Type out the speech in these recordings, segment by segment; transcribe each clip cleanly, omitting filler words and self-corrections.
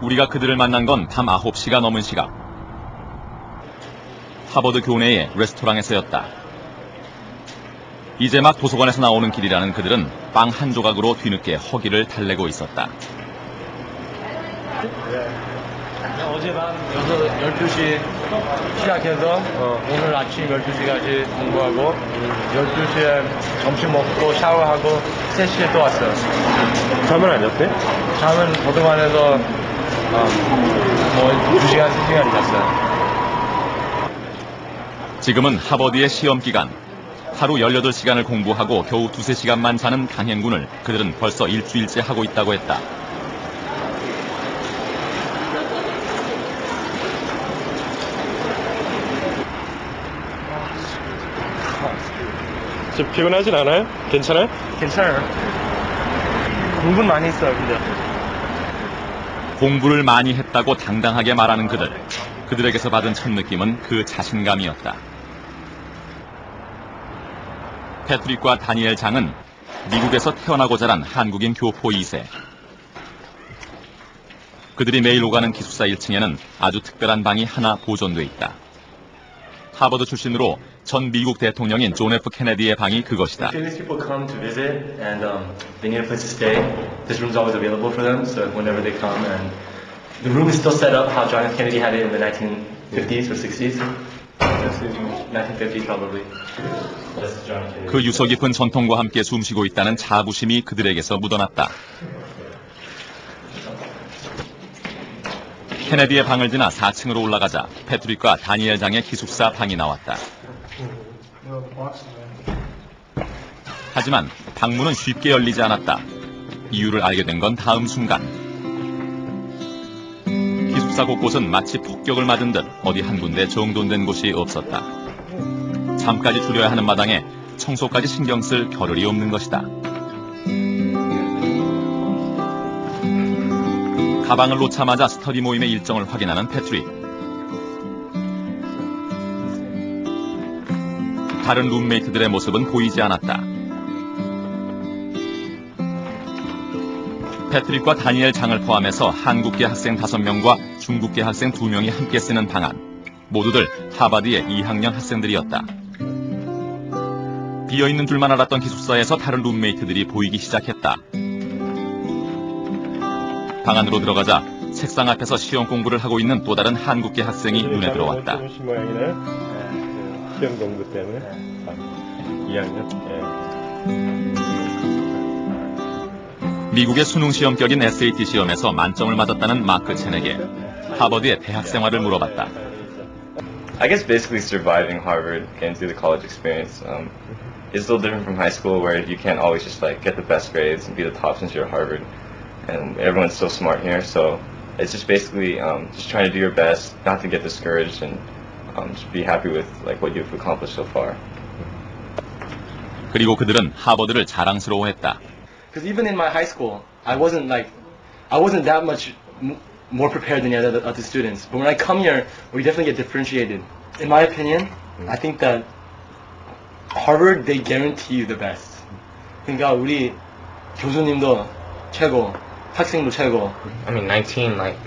우리가 그들을 만난 건 밤 9시가 넘은 시각. 하버드 교내의 레스토랑에서였다. 이제 막 도서관에서 나오는 길이라는 그들은 빵 한 조각으로 뒤늦게 허기를 달래고 있었다. 어젯밤 12시 시작해서 오늘 아침 12시까지 공부하고 12시에 점심 먹고 샤워하고 3시에 또 왔어요. 잠은 안 잤대? 잠은 도서관에서 2시간, 3시간 잤어요. 지금은 하버드의 시험 기간. 하루 18시간을 공부하고 겨우 2~3시간만 자는 강행군을 그들은 벌써 일주일째 하고 있다고 했다. 지금 피곤하진 않아요? 괜찮아요? 괜찮아요. 공부는 많이 했어요, 근데. 공부를 많이 했다고 당당하게 말하는 그들. 그들에게서 받은 첫 느낌은 그 자신감이었다. 패트릭과 다니엘 장은 미국에서 태어나고 자란 한국인 교포 2세. 그들이 매일 오가는 기숙사 1층에는 아주 특별한 방이 하나 보존돼 있다. 하버드 출신으로 전 미국 대통령인 존 F 케네디의 방이 그것이다. These people come to visit and they need a place to stay. This room's always available for them, so whenever they come, and the room is still set up how John F Kennedy had it in the 1950s or 60s. 1950s probably. 그 유서 깊은 전통과 함께 숨쉬고 있다는 자부심이 그들에게서 묻어났다. 케네디의 방을 지나 4층으로 올라가자 패트릭과 다니엘 장의 기숙사 방이 나왔다. 하지만 방문은 쉽게 열리지 않았다. 이유를 알게 된 건 다음 순간. 기숙사 곳곳은 마치 폭격을 맞은 듯 어디 한 군데 정돈된 곳이 없었다. 잠까지 줄여야 하는 마당에 청소까지 신경 쓸 겨를이 없는 것이다. 가방을 놓자마자 스터디 모임의 일정을 확인하는 패트릭. 다른 룸메이트들의 모습은 보이지 않았다. 패트릭과 다니엘 장을 포함해서 한국계 학생 5명과 중국계 학생 2명이 함께 쓰는 방안. 모두들 하버드의 2학년 학생들이었다. 비어있는 줄만 알았던 기숙사에서 다른 룸메이트들이 보이기 시작했다. 방 안으로 들어가자 책상 앞에서 시험 공부를 하고 있는 또 다른 한국계 학생이 눈에 들어왔다. 시험 공부 때문에 2학년. 미국의 수능 시험격인 SAT 시험에서 만점을 맞았다는 마크 첸에게 하버드의 대학 생활을 물어봤다. I guess basically surviving Harvard, getting through the college experience, is still different from high school where you can't always just like get the best grades and be the top since you're at Harvard, and everyone's so smart here. So it's just basically just trying to do your best, not to get discouraged, and just be happy with like what you've accomplished so far. 그리고 그들은 하버드를 자랑스러워했다. Because even in my high school, I wasn't that much more prepared than the other students. But when I come here, we definitely get differentiated. In my opinion, I think that Harvard, they guarantee you the best. 그러니까 우리 교수님도 최고, 학생도 최고. I mean, 19, like,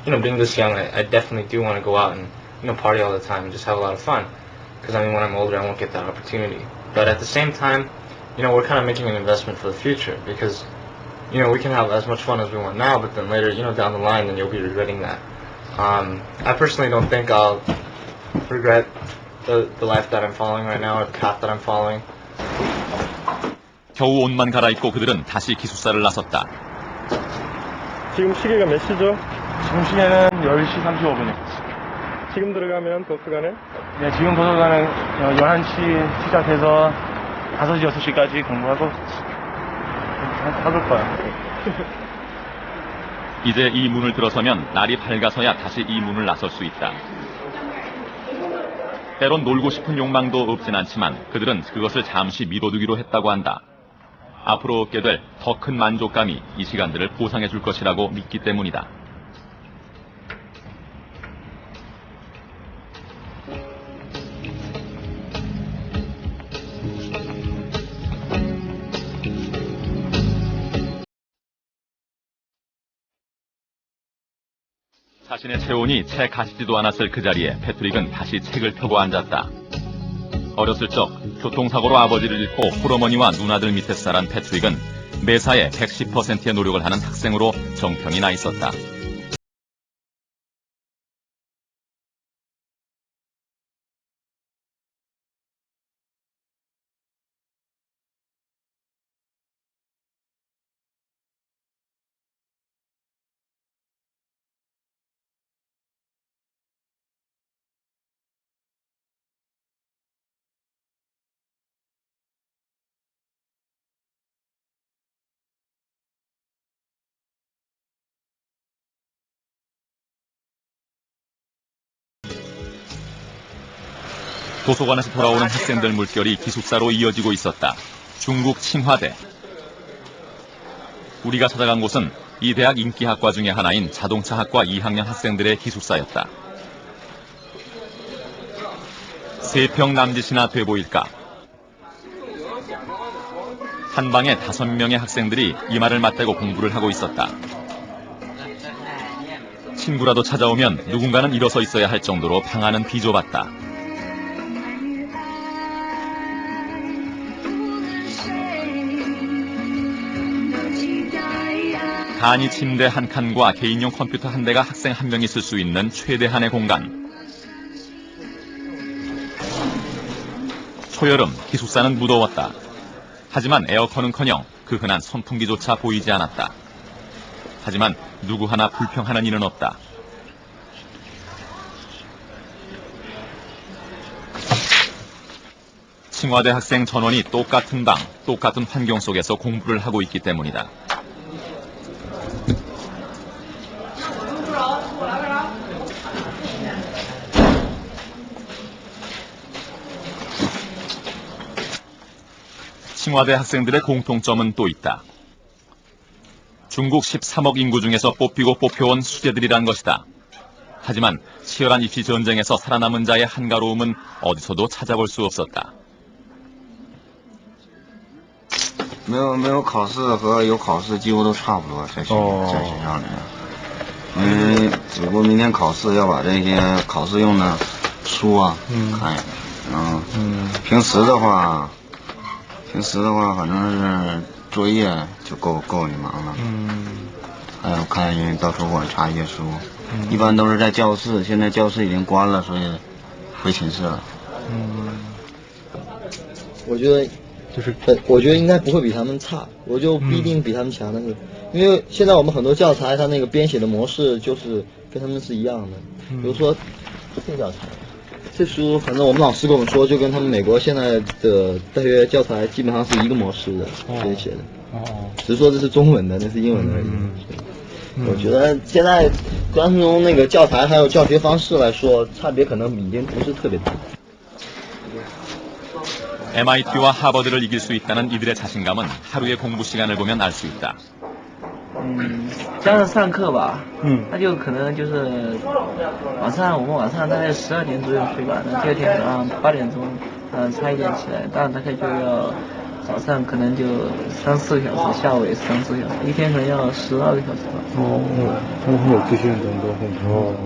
being this young, I definitely do want to go out and, party all the time and just have a lot of fun. Because, when I'm older, I won't get that opportunity. But at the same time, we're kind of making an investment for the future because, we can have as much fun as we want now, but then later, down the line, then you'll be regretting that. I personally don't think I'll regret the life that I'm following right now, or the path that I'm following. 겨우 옷만 갈아입고 그들은 다시 기숙사를 나섰다. 지금 시계가 몇 시죠? 지금 시간은 10시 35분이요. 지금 들어가면 도서관에? 네, 지금 도서관은 11시 시작해서 5시, 6시까지 공부하고 하실 거야. 이제 이 문을 들어서면 날이 밝아서야 다시 이 문을 나설 수 있다. 때론 놀고 싶은 욕망도 없진 않지만 그들은 그것을 잠시 미뤄두기로 했다고 한다. 앞으로 얻게 될 더 큰 만족감이 이 시간들을 보상해 줄 것이라고 믿기 때문이다. 자신의 체온이 채 가시지도 않았을 그 자리에 패트릭은 다시 책을 펴고 앉았다. 어렸을 적 교통사고로 아버지를 잃고 홀어머니와 누나들 밑에 자란 패트릭은 매사에 110%의 노력을 하는 학생으로 정평이 나 있었다. 도서관에서 돌아오는 학생들 물결이 기숙사로 이어지고 있었다. 중국 칭화대. 우리가 찾아간 곳은 이 대학 인기학과 중의 하나인 자동차학과 2학년 학생들의 기숙사였다. 3평 남짓이나 돼 보일까? 한 방에 5명의 학생들이 이마를 맞대고 공부를 하고 있었다. 친구라도 찾아오면 누군가는 일어서 있어야 할 정도로 방안은 비좁았다. 단위 침대 한 칸과 개인용 컴퓨터 한 대가 학생 한 명이 쓸 수 있는 최대한의 공간. 초여름 기숙사는 무더웠다. 하지만 에어컨은커녕 그 흔한 선풍기조차 보이지 않았다. 하지만 누구 하나 불평하는 일은 없다. 칭화대 학생 전원이 똑같은 방, 똑같은 환경 속에서 공부를 하고 있기 때문이다. 칭화대 학생들의 공통점은 또 있다. 중국 13억 인구 중에서 뽑히고 뽑혀온 수재들이란 것이다. 하지만 치열한 입시 전쟁에서 살아남은 자의 한가로움은 어디서도 찾아볼 수 없었다. 没有考试和有考试几乎都差不多，在学校里面。因为只不过明天考试要把这些考试用的书啊看一看。平时的话反正是作业就够你忙了。还有看到图书馆查一些书。一般都是在教室，现在教室已经关了，所以回寝室了。我觉得应该不会比他们差，我就不一定比他们强，但是因为现在我们很多教材它那个编写的模式就是跟他们是一样的，比如说这教材，这书反正我们老师跟我们说，就跟他们美国现在的大学教材基本上是一个模式的编写的，只是说这是中文的，那是英文的而已。我觉得现在光是从那个教材还有教学方式来说，差别可能已经不是特别大。 MIT와 하버드를 이길 수 있다는 이들의 자신감은 하루의 공부 시간을 보면 알 수 있다. 加上上课吧，那就可能就是我们晚上大概12点左右睡吧，那第二天早上8点钟，差一点起来，当然大概就要早上可能就3-4个小时，下午也是3-4个小时，一天可能要12个小时吧。한 12시간 정도 공부.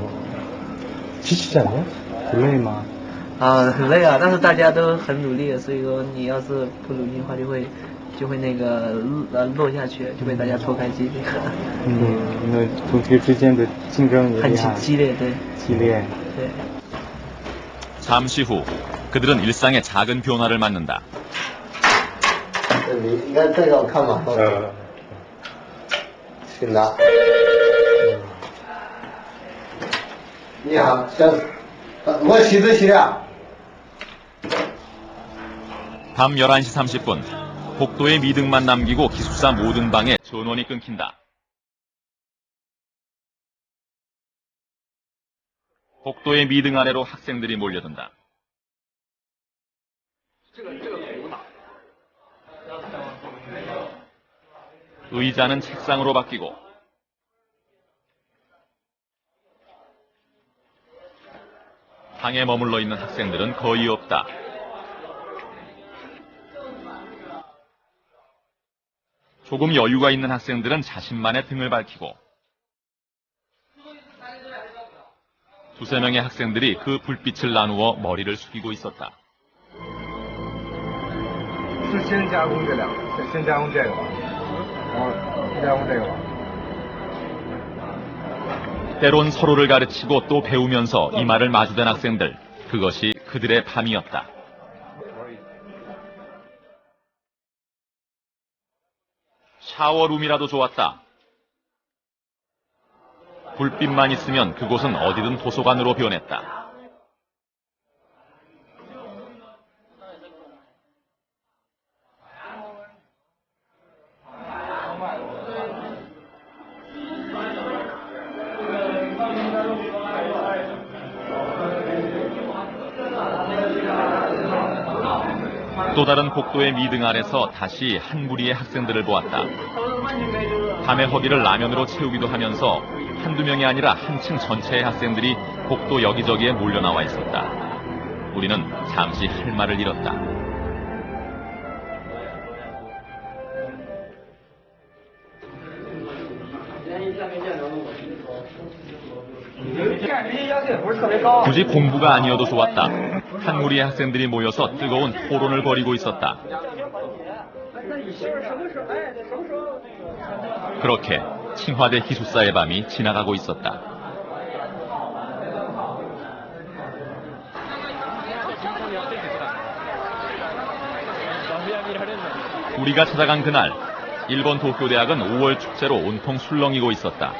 지치지 않냐? 不累吗? 很累啊，但是大家都很努力，所以说你要是不努力的话，就会那个落下去，就被大家拖开机这个。因为同学之间的竞争也很激烈，对。激烈。对。 잠시 후 그들은 일상의 작은 변화를 맞는다. 你应该这个看吧。请拿。你好，我洗这洗了。 밤 11시 30분 복도에 미등만 남기고 기숙사 모든 방에 전원이 끊긴다. 복도의 미등 아래로 학생들이 몰려든다. 의자는 책상으로 바뀌고 방에 머물러 있는 학생들은 거의 없다. 조금 여유가 있는 학생들은 자신만의 등을 밝히고 두세 명의 학생들이 그 불빛을 나누어 머리를 숙이고 있었다. 是先加工这两个，先加工这个吧，然后再加工这个吧。 때론 서로를 가르치고 또 배우면서 이마를 마주댄 학생들. 그것이 그들의 밤이었다. 샤워룸이라도 좋았다. 불빛만 있으면 그곳은 어디든 도서관으로 변했다. 또 다른 복도의 미등 아래서 다시 한 무리의 학생들을 보았다. 밤의 허기를 라면으로 채우기도 하면서 한두 명이 아니라 한층 전체의 학생들이 복도 여기저기에 몰려나와 있었다. 우리는 잠시 할 말을 잃었다. 굳이 공부가 아니어도 좋았다. 한 무리의 학생들이 모여서 뜨거운 토론을 벌이고 있었다. 그렇게 칭화대 기숙사의 밤이 지나가고 있었다. 우리가 찾아간 그날, 일본 도쿄대학은 5월 축제로 온통 술렁이고 있었다.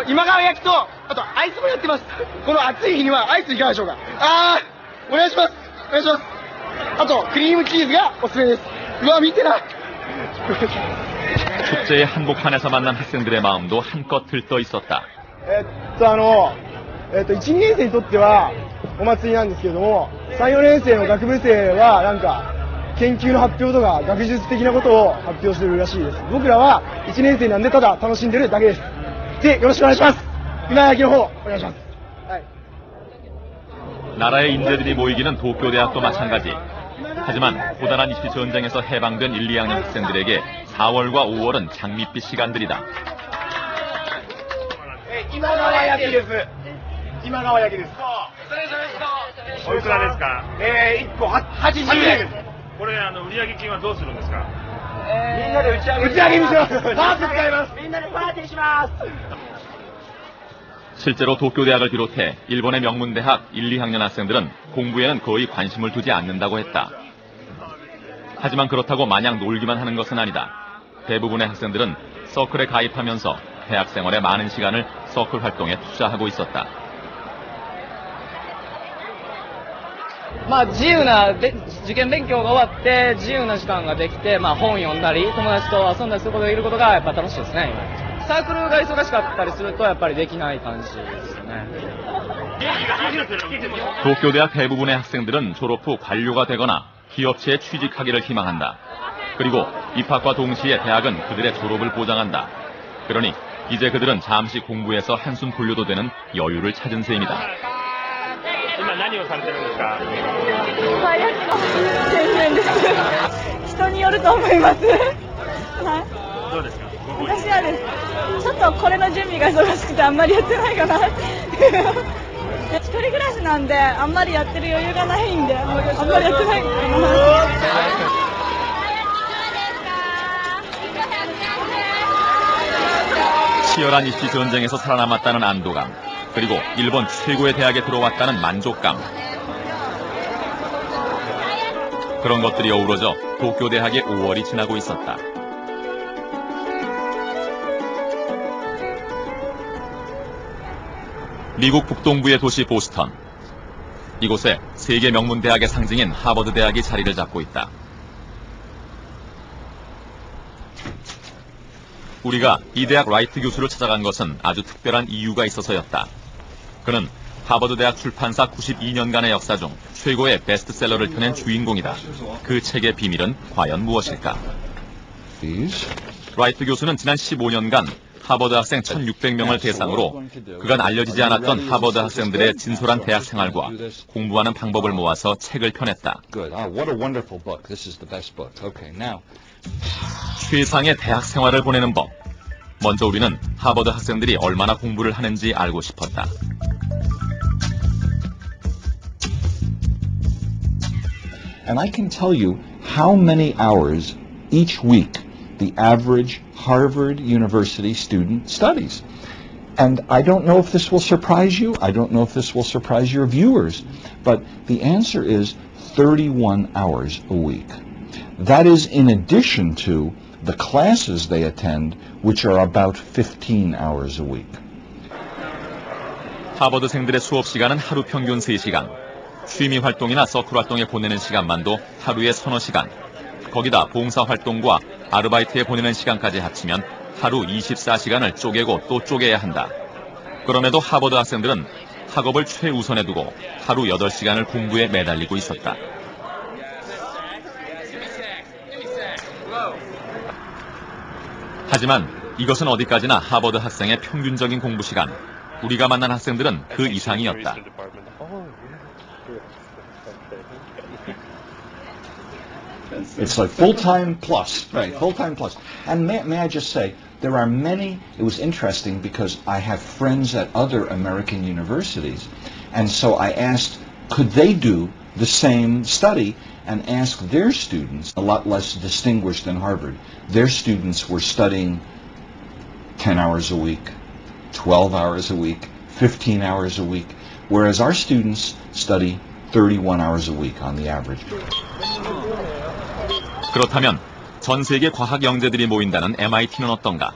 今川焼きと、あとアイスもやってます。この暑い日にはアイスいかがでしょうか。お願いします。お願いします。あとクリームチーズがおすすめです。うわ見てな。 축제의 한복판에서 만난 학생들의 마음도 한껏 들떠 있었다. 1、2年生にとってはお祭りなんですけれども、3、4年生の学部生はなんか研究の発表とか学術的なことを発表してるらしいです。僕らは1年生なんでただ楽しんでるだけです。で、よろしくお願いします。今焼きの方お願いします。はい。 나라의 인재들이 모이기는 도쿄대학도 마찬가지. 하지만 고단한 입시 전쟁에서 해방된 1, 2학년 학생들에게 4월과 5월은 장밋빛 시간들이다. 今川焼きです。今川焼きです。おいくらですか1個80円です。これ売上金はどうするんですかみんなで打ち上げにします。パーティー使います。みんなでパーティーします。 실제로 도쿄대학을 비롯해 일본의 명문대학 1, 2학년 학생들은 공부에는 거의 관심을 두지 않는다고 했다. 하지만 그렇다고 마냥 놀기만 하는 것은 아니다. 대부분의 학생들은 서클에 가입하면서 대학 생활의 많은 시간을 서클 활동에 투자하고 있었다. 自由な受験勉強が終わって自由な時間ができて、本読んだり友達と遊んだりすることができることがやっぱ楽しいですね。今サークルが忙しかったりするとやっぱりできない感じですよね。 도쿄대학 대부분의 학생들은 졸업 후 관료가 되거나 기업체에 취직하기를 희망한다. 그리고 입학과 동시에 대학은 그들의 졸업을 보장한다. 그러니 이제 그들은 잠시 공부해서 한숨 돌려도 되는 여유를 찾은 셈이다. 今何をされてるんですか最悪の宣言です。人によると思います。はい。どうですか私はです。ちょっとこれの準備が忙しくてあんまりやってないかな。一人暮らしなんであんまりやってる余裕がないんであんまりやってないかな。 치열한 입시 전쟁에서 살아남았다는 안도감, 그리고 일본 최고의 대학에 들어왔다는 만족감. 그런 것들이 어우러져 도쿄대학의 5월이 지나고 있었다. 미국 북동부의 도시 보스턴. 이곳에 세계 명문 대학의 상징인 하버드 대학이 자리를 잡고 있다. 우리가 이 대학 라이트 교수를 찾아간 것은 아주 특별한 이유가 있어서였다. 그는 하버드 대학 출판사 92년간의 역사 중 최고의 베스트셀러를 펴낸 주인공이다. 그 책의 비밀은 과연 무엇일까? 라이트 교수는 지난 15년간 하버드 학생 1,600명을 대상으로 그간 알려지지 않았던 하버드 학생들의 진솔한 대학 생활과 공부하는 방법을 모아서 책을 펴냈다. 최상의 대학 생활을 보내는 법. 먼저 우리는 하버드 학생들이 얼마나 공부를 하는지 알고 싶었다. And I can tell you how many hours each week the average Harvard University student studies. And I don't know if this will surprise you. I don't know if this will surprise your viewers. But the answer is 31 hours a week. That is in addition to the classes they attend, which are about 15 hours a week. 하버드생들의 수업 시간은 하루 평균 3시간. 취미 활동이나 서클 활동에 보내는 시간만도 하루에 서너 시간. 거기다 봉사 활동과 아르바이트에 보내는 시간까지 합치면 하루 24시간을 쪼개고 또 쪼개야 한다. 그럼에도 하버드 학생들은 학업을 최우선에 두고 하루 8시간을 공부에 매달리고 있었다. 하지만 이것은 어디까지나 하버드 학생의 평균적인 공부 시간. 우리가 만난 학생들은 그 이상이었다. It's like full-time plus, right, full-time plus. And may I just say, there are many, it was interesting because I have friends at other American universities, and so I asked, could they do the same study and ask their students, a lot less distinguished than Harvard, their students were studying 10 hours a week, 12 hours a week, 15 hours a week, whereas our students study 31 hours a week on the average. 그렇다면 전 세계 과학 영재들이 모인다는 MIT는 어떤가?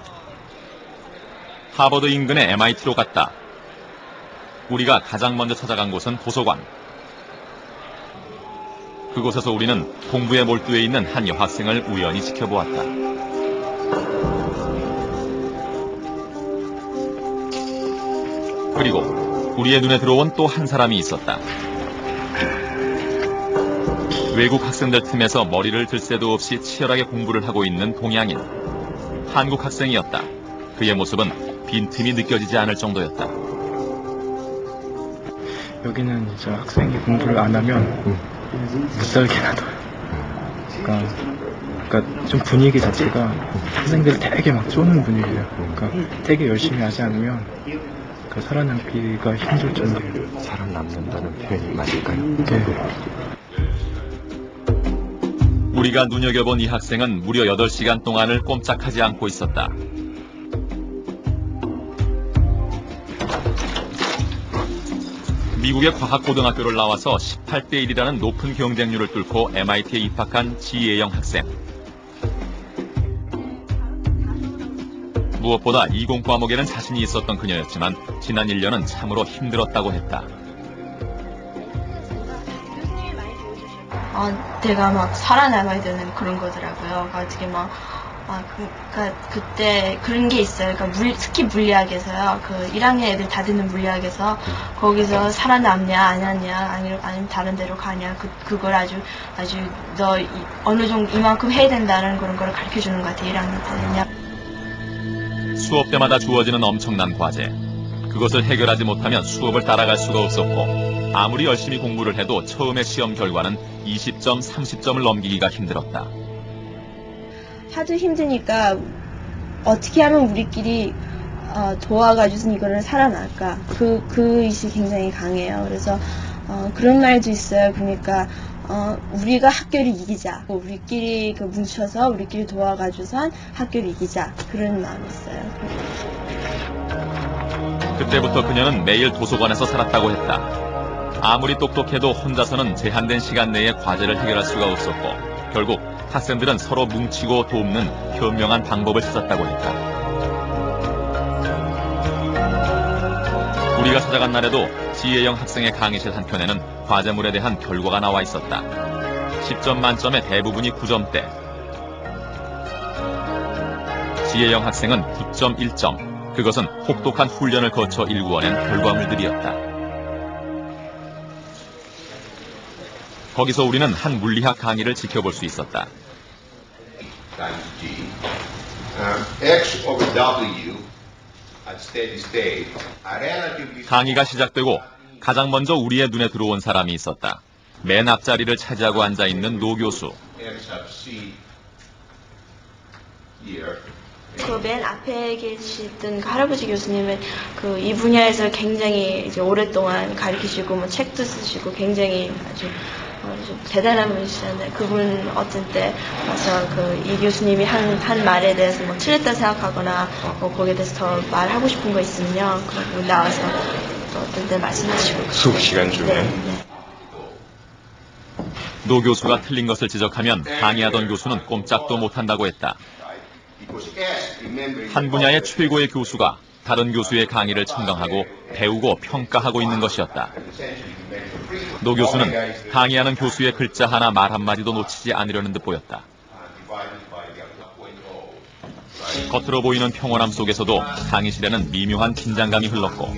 하버드 인근의 MIT로 갔다. 우리가 가장 먼저 찾아간 곳은 도서관. 그곳에서 우리는 공부에 몰두해 있는 한 여학생을 우연히 지켜보았다. 그리고 우리의 눈에 들어온 또 한 사람이 있었다. 외국 학생들 틈에서 머리를 들 새도 없이 치열하게 공부를 하고 있는 동양인. 한국 학생이었다. 그의 모습은 빈틈이 느껴지지 않을 정도였다. 여기는 이제 학생이 공부를 안 하면 못 살게 놔둬요. 그러니까 좀 분위기 자체가 학생들 되게 막 쪼는 분위기예요. 그러니까 되게 열심히 하지 않으면 그 살아남기가 힘들 정도예요. 살아남는다는 표현이 맞을까요? 네. 우리가 눈여겨본 이 학생은 무려 8시간 동안을 꼼짝하지 않고 있었다. 미국의 과학고등학교를 나와서 18대 1이라는 높은 경쟁률을 뚫고 MIT에 입학한 지혜영 학생. 무엇보다 이공 과목에는 자신이 있었던 그녀였지만 지난 1년은 참으로 힘들었다고 했다. 내가 막 살아남아야 되는 그런 거더라고요. 어떻게 막, 그때 그런 게 있어요. 그러니까 특히 물리학에서요. 그 1학년 애들 다 듣는 물리학에서 거기서 살아남냐, 안 하냐, 아니면 다른 데로 가냐, 그걸 아주 너 어느 정도 이만큼 해야 된다는 그런 걸 가르쳐 주는 것 같아요. 1학년 때는요. 수업 때마다 주어지는 엄청난 과제. 그것을 해결하지 못하면 수업을 따라갈 수가 없었고 아무리 열심히 공부를 해도 처음의 시험 결과는 20점, 30점을 넘기기가 힘들었다. 하도 힘드니까 어떻게 하면 우리끼리 도와가지고 이거를 살아날까? 그 의식이 굉장히 강해요. 그래서 그런 말도 있어요. 그러니까 우리가 학교를 이기자. 우리끼리 뭉쳐서 우리끼리 도와가지고선 학교를 이기자. 그런 마음이 있어요. 그때부터 그녀는 매일 도서관에서 살았다고 했다. 아무리 똑똑해도 혼자서는 제한된 시간 내에 과제를 해결할 수가 없었고 결국 학생들은 서로 뭉치고 돕는 현명한 방법을 찾았다고 했다. 우리가 찾아간 날에도 지혜영 학생의 강의실 한켠에는 과제물에 대한 결과가 나와 있었다. 10점 만점의 대부분이 9점대. 지혜영 학생은 9.1점. 그것은 혹독한 훈련을 거쳐 일구어낸 결과물들이었다. 거기서 우리는 한 물리학 강의를 지켜볼 수 있었다. X over W at steady state are relatively 강의가 시작되고 가장 먼저 우리의 눈에 들어온 사람이 있었다. 맨 앞자리를 차지하고 앉아있는 노 교수. X sub C year. 그 맨 앞에 계시던 그 할아버지 교수님은 그 이 분야에서 굉장히 이제 오랫동안 가르치시고 뭐 책도 쓰시고 굉장히 아주 대단한 분이시잖아요. 그분 어떤 때 와서 그 이 교수님이 한 말에 대해서 뭐 틀렸다 생각하거나 뭐 거기에 대해서 더 말하고 싶은 거 있으면요, 그 나와서 또 어떤 때 말씀하시고. 수업 시간 중에. 네. 노 교수가 틀린 것을 지적하면 강의하던 교수는 꼼짝도 못한다고 했다. 한 분야의 최고의 교수가 다른 교수의 강의를 청강하고 배우고 평가하고 있는 것이었다. 노 교수는 강의하는 교수의 글자 하나 말 한마디도 놓치지 않으려는 듯 보였다. 겉으로 보이는 평온함 속에서도 강의실에는 미묘한 긴장감이 흘렀고,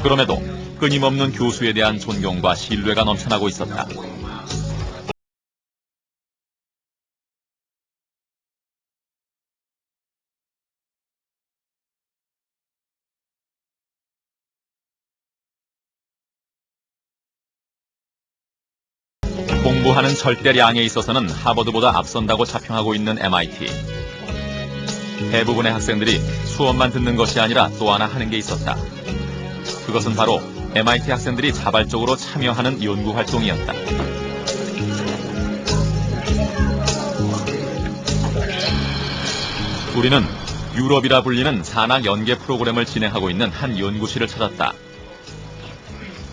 그럼에도 끊임없는 교수에 대한 존경과 신뢰가 넘쳐나고 있었다. 공부하는 절대량에 있어서는 하버드보다 앞선다고 자평하고 있는 MIT. 대부분의 학생들이 수업만 듣는 것이 아니라 또 하나 하는 게 있었다. 그것은 바로 MIT 학생들이 자발적으로 참여하는 연구 활동이었다. 우리는 유럽이라 불리는 산학 연계 프로그램을 진행하고 있는 한 연구실을 찾았다.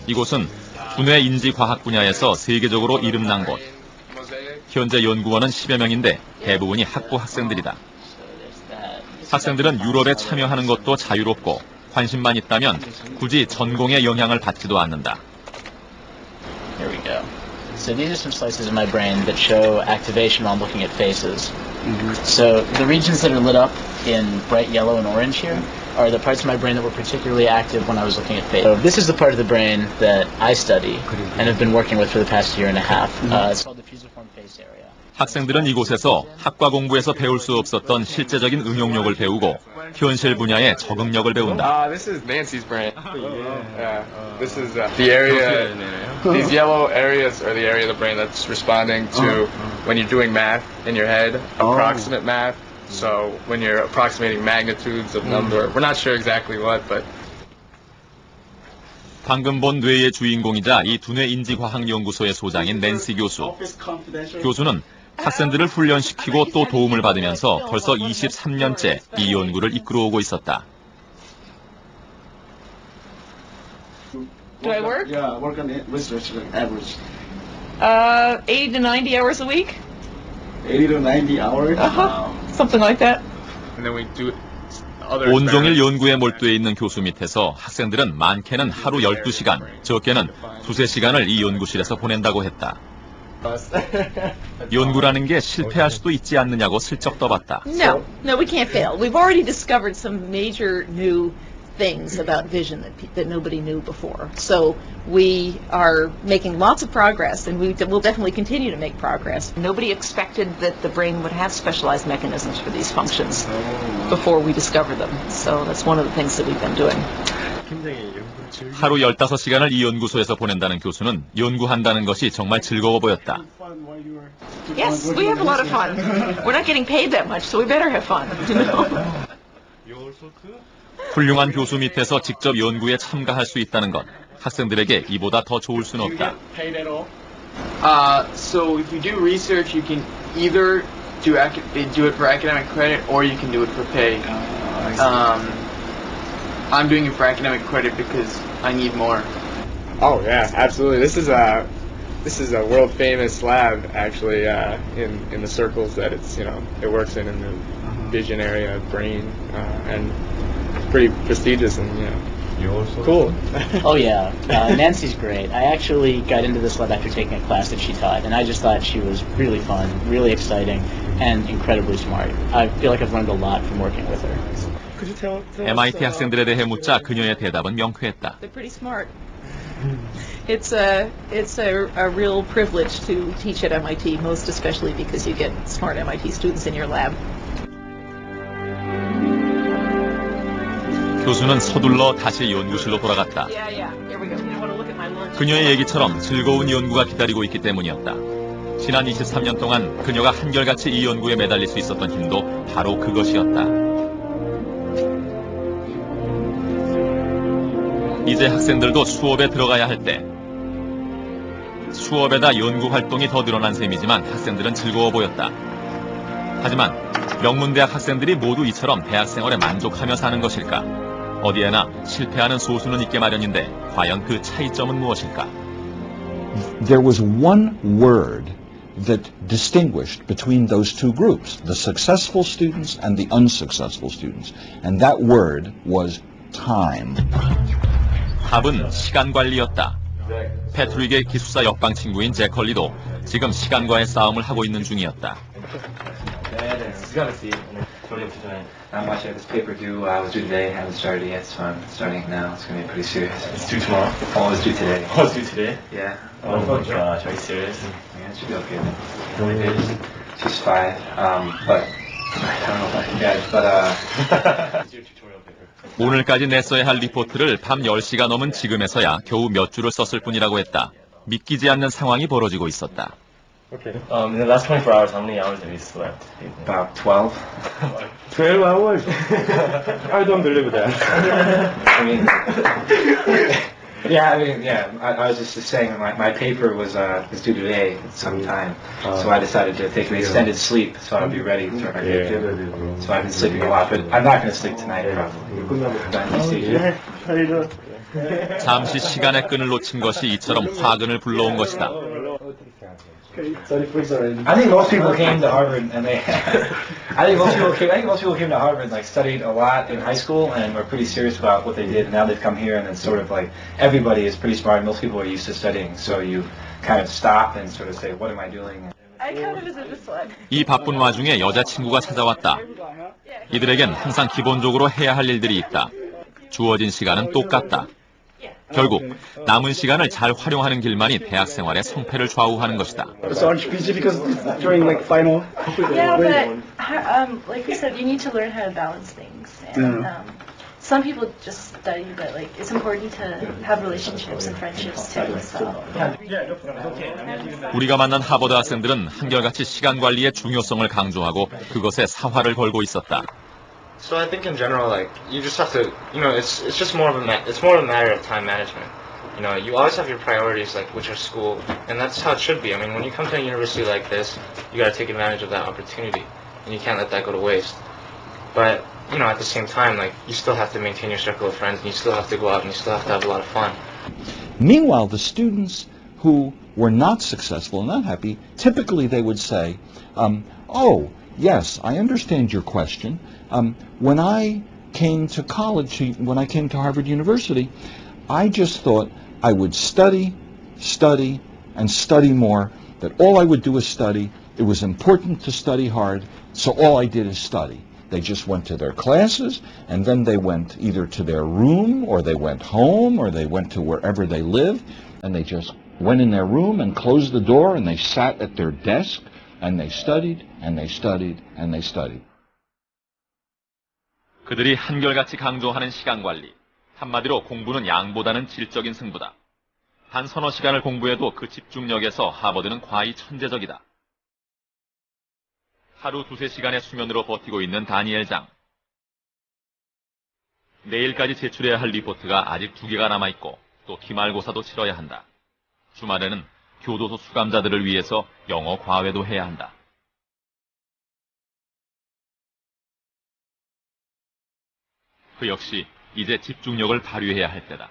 이곳은 두뇌 인지 과학 분야에서 세계적으로 이름난 곳. 현재 연구원은 10여 명인데 대부분이 학부 학생들이다. 학생들은 유럽에 참여하는 것도 자유롭고 관심만 있다면 굳이 전공의 영향을 받지도 않는다. Here we go. So these are some slices of my brain that show activation while I'm looking at faces. So the regions that are lit up in bright yellow and orange here are the parts of my brain that were particularly active when I was looking at faces. So this is the part of the brain that I study and have been working with for the past year and a half. It's called the fusiform face area. 학생들은 이곳에서 학과 공부에서 배울 수 없었던 실제적인 응용력을 배우고 현실 분야의 적응력을 배운다. This is Nancy's brain. Yeah. This is the area. These yellow areas are the area of the brain that's responding to when you're doing math in your head, approximate math. So when you're approximating magnitudes of number, we're not sure exactly what, but. 방금 본 뇌의 주인공이자 이 두뇌 인지과학연구소의 소장인 낸시 교수. 교수는 학생들을 훈련시키고 또 도움을 받으면서 벌써 23년째 이 연구를 이끌어오고 있었다. Do I work? Yeah, work on the research average. 80 to 90 hours a week? 80 to 90 hours? Something like that. And then we do other 온종일 연구에 몰두해 있는 교수 밑에서 학생들은 많게는 하루 12시간, 적게는 2~3시간을 이 연구실에서 보낸다고 했다. 연구라는 게 실패할 수도 있지 않느냐고 슬쩍 떠봤다. No, we can't fail. We've already discovered some major new things about vision that nobody knew before. So we are making lots of progress, and we will definitely continue to make progress. Nobody expected that the brain would have specialized mechanisms for these functions before we discovered them. So that's one of the things that we've been doing. 하루 15시간을 이 연구소에서 보낸다는 교수는 연구한다는 것이 정말 즐거워 보였다. Yes, we have a lot of fun. We're not getting paid that much, so we better have fun. 훌륭한 교수 밑에서 직접 연구에 참가할 수 있다는 것, 학생들에게 이보다 더 좋을 수는 없다. So if you do research, you can either do it for academic credit or you can do it for pay. I'm doing it for academic credit because I need more. Oh yeah, absolutely. This is a world famous lab actually in the circles that it works in the vision area, brain, and pretty prestigious and cool. Oh yeah, Nancy's great. I actually got into this lab after taking a class that she taught, and I just thought she was really fun, really exciting, and incredibly smart. I feel like I've learned a lot from working with her. MIT 학생들에 대해 묻자 그녀의 대답은 명쾌했다. They're pretty smart. It's a real privilege to teach at MIT, most especially because you get smart MIT students in your lab. 교수는 서둘러 다시 연구실로 돌아갔다. 그녀의 얘기처럼 즐거운 연구가 기다리고 있기 때문이었다. 지난 23년 동안 그녀가 한결같이 이 연구에 매달릴 수 있었던 힘도 바로 그것이었다. 이제 학생들도 수업에 들어가야 할 때. 수업에다 연구 활동이 더 늘어난 셈이지만 학생들은 즐거워 보였다. 하지만 명문대학 학생들이 모두 이처럼 대학 생활에 만족하며 사는 것일까? 어디에나 실패하는 소수는 있게 마련인데 과연 그 차이점은 무엇일까? There was one word that distinguished between those two groups, the successful students and the unsuccessful students, and that word was time. 답은 시간 관리였다. 패트릭의 기숙사 옆방 친구인 제컬리도 지금 시간과의 싸움을 하고 있는 중이었다. I'm watching this paper due. I was due today. I haven't started yet, so I'm starting now. It's going to be pretty serious. It's due tomorrow? Oh, it's due today. Oh, it's due today? Yeah. Oh my gosh, are you serious? Yeah, it should be okay then. How many pages? Just 5. But I don't know if I can get it, but it's your tutorial paper. 오늘까지 냈어야 할 리포트를 밤 10시가 넘은 지금에서야 겨우 몇 줄을 썼을 뿐이라고 했다. 믿기지 않는 상황이 벌어지고 있었다. Okay. In the last 24 hours, how many hours have you slept? About 12. 12 hours? I don't believe that. I mean, I was just saying my paper was due today at some time, so I decided to take an extended sleep so I would be ready for my paper. So I've been sleeping a lot, but I'm not going to sleep tonight probably. 잠시 시간의 끈을 놓친 것이 이처럼 화근을 불러온 것이다. I think most people came to Harvard and I think most people came to Harvard like studied a lot in high school and were pretty serious about what they did. And now they've come here and it's sort of like everybody is pretty smart. Most people are used to studying, so you kind of stop and sort of say, what am I doing? I kind of visit this one. 이 바쁜 와중에 여자친구가 찾아왔다. 이들에겐 항상 기본적으로 해야 할 일들이 있다. 주어진 시간은 똑같다. 결국 남은 시간을 잘 활용하는 길만이 대학 생활의 성패를 좌우하는 것이다. So aren't you busy because during like final? Yeah, but like we said, you need to learn how to balance things. And some people just study, but like it's important to have relationships and friendships too. So. 우리가 만난 하버드 학생들은 한결같이 시간 관리의 중요성을 강조하고 그것에 사활을 걸고 있었다. So I think in general, like you just have to, it's just more of a matter of time management. You always have your priorities, like which are school, and that's how it should be. I mean, when you come to a university like this, you got to take advantage of that opportunity, and you can't let that go to waste. But at the same time, like you still have to maintain your circle of friends, and you still have to go out, and you still have to have a lot of fun. Meanwhile, the students who were not successful and not happy, typically they would say, "Oh, yes, I understand your question. When I came to college, when I came to Harvard University, I just thought I would study, and study more, that all I would do is study. It was important to study hard, so all I did is study. They just went to their classes, and then they went either to their room, or they went home, or they went to wherever they lived, and they just went in their room and closed the door, and they sat at their desk, and they studied, and they studied, and they studied." 그들이 한결같이 강조하는 시간 관리. 한마디로 공부는 양보다는 질적인 승부다. 단 서너 시간을 공부해도 그 집중력에서 하버드는 과히 천재적이다. 하루 2-3시간의 수면으로 버티고 있는 다니엘 장. 내일까지 제출해야 할 리포트가 아직 2개가 남아있고 또 기말고사도 치러야 한다. 주말에는 교도소 수감자들을 위해서 영어 과외도 해야 한다. 그 역시 이제 집중력을 발휘해야 할 때다.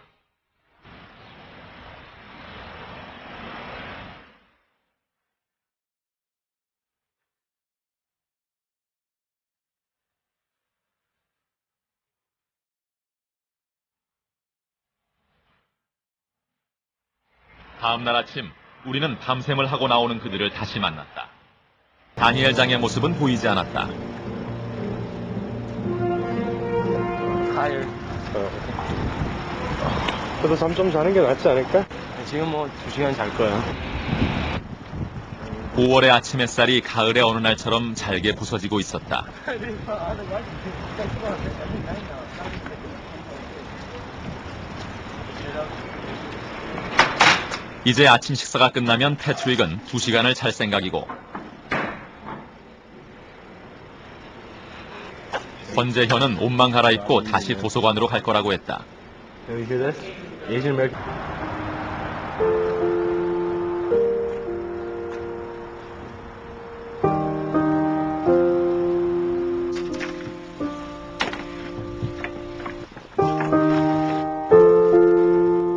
다음 날 아침 우리는 밤샘을 하고 나오는 그들을 다시 만났다. 다니엘 장의 모습은 보이지 않았다. 그래도 잠 좀 자는 게 낫지 않을까? 지금 2시간 잘 거야. 5월의 아침 햇살이 가을의 어느 날처럼 잘게 부서지고 있었다. 이제 아침 식사가 끝나면 패트릭은 2시간을 잘 생각이고 권재현은 옷만 갈아입고 다시 도서관으로 갈 거라고 했다.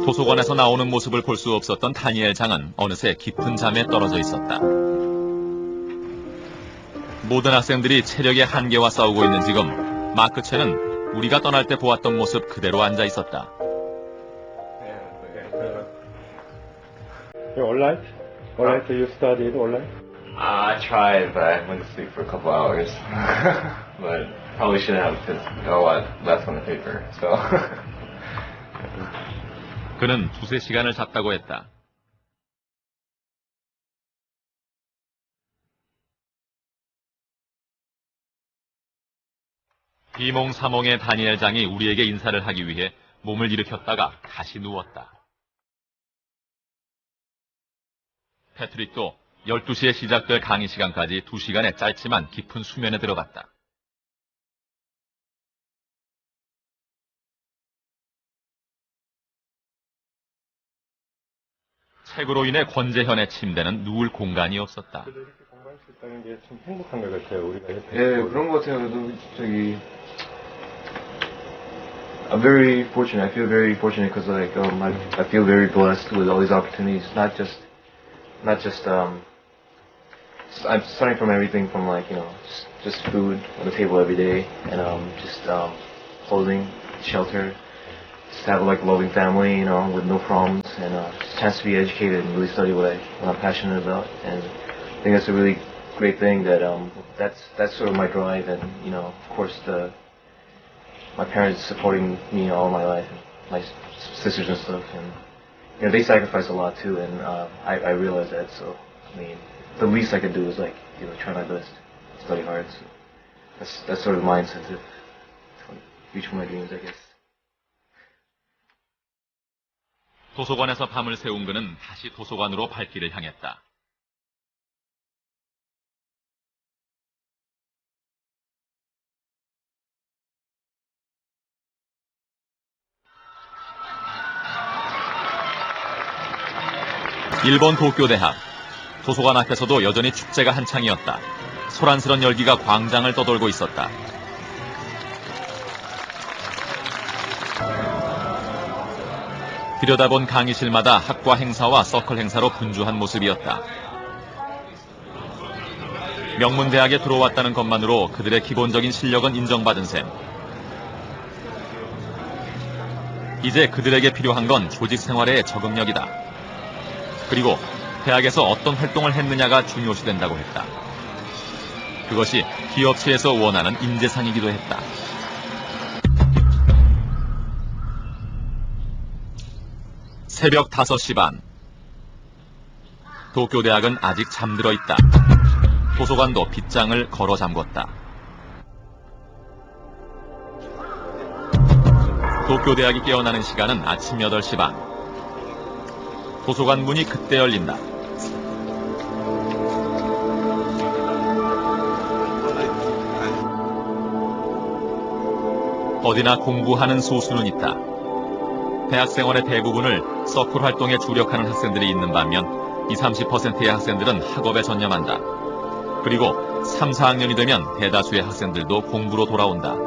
도서관에서 나오는 모습을 볼 수 없었던 다니엘 장은 어느새 깊은 잠에 떨어져 있었다. 모든 학생들이 체력의 한계와 싸우고 있는 지금 마크 채는 우리가 떠날 때 보았던 모습 그대로 앉아 있었다. You're all right? All right, so you studied all right? I tried, but I went to sleep for a couple hours. But probably shouldn't have because got a lot left on the paper. So. 그는 2-3시간을 잤다고 했다. 비몽사몽의 다니엘 장이 우리에게 인사를 하기 위해 몸을 일으켰다가 다시 누웠다. 패트릭도 12시에 시작될 강의 시간까지 2시간의 짧지만 깊은 수면에 들어갔다. 책으로 인해 권재현의 침대는 누울 공간이 없었다. 있다는 게 참 행복한 것 같아요. 우리가 예, 그런 것 같아요. 저기 I'm very fortunate. I feel very fortunate because like I feel very blessed with all these opportunities. Not just I'm starting from everything from like just food on the table every day and just clothing, shelter, just have like a loving family, with no problems and just a chance to be educated and really study what I'm passionate about. And I think that's a really great thing that that's sort of my drive and of course my parents supporting me all my life and my sisters and stuff and they sacrifice a lot too and I realize that, so I mean the least I could do is like try my best, study hard. So that's sort of my incentive to reach for my dreams, I guess. 도서관에서 밤을 새운 그는 다시 도서관으로 발길을 향했다. 일본 도쿄대학. 도서관 앞에서도 여전히 축제가 한창이었다. 소란스런 열기가 광장을 떠돌고 있었다. 들여다본 강의실마다 학과 행사와 서클 행사로 분주한 모습이었다. 명문대학에 들어왔다는 것만으로 그들의 기본적인 실력은 인정받은 셈. 이제 그들에게 필요한 건 조직 생활의 적응력이다. 그리고 대학에서 어떤 활동을 했느냐가 중요시 된다고 했다. 그것이 기업체에서 원하는 인재상이기도 했다. 새벽 5시 반. 도쿄대학은 아직 잠들어 있다. 도서관도 빗장을 걸어 잠궜다. 도쿄대학이 깨어나는 시간은 아침 8시 반. 도서관 문이 그때 열린다. 어디나 공부하는 소수는 있다. 대학 생활의 대부분을 서클 활동에 주력하는 학생들이 있는 반면 20-30%의 학생들은 학업에 전념한다. 그리고 3, 4학년이 되면 대다수의 학생들도 공부로 돌아온다.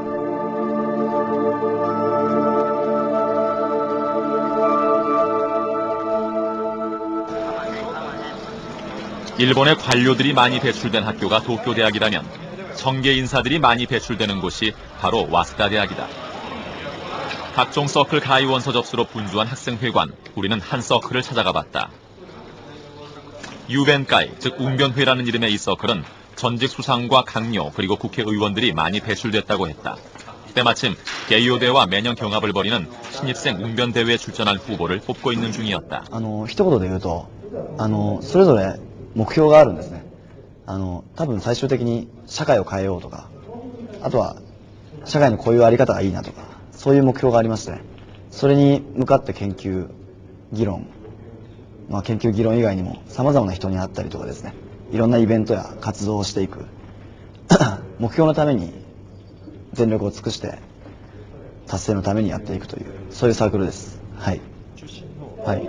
일본의 관료들이 많이 배출된 학교가 도쿄대학이라면 정계 인사들이 많이 배출되는 곳이 바로 와스다 대학이다. 각종 서클 가위 원서 접수로 분주한 학생회관, 우리는 한 서클을 찾아가 봤다. 유벤가이, 즉 웅변회라는 이름의 이 서클은 전직 수상과 강요 그리고 국회의원들이 많이 배출됐다고 했다. 때마침 게이오대와 매년 경합을 벌이는 신입생 웅변대회에 출전할 후보를 뽑고 있는 중이었다. 一言で言うと、それぞれ目標があるんですね。多分最終的に社会を変えようとか、あとは社会のこういうあり方がいいなとか、そういう目標がありまして、それに向かって研究、議論まあ、研究議論以外にも様々な人に会ったりとかですね、いろんなイベントや活動をしていく目標のために全力を尽くして達成のためにやっていくというそういうサークルです。はい。はい。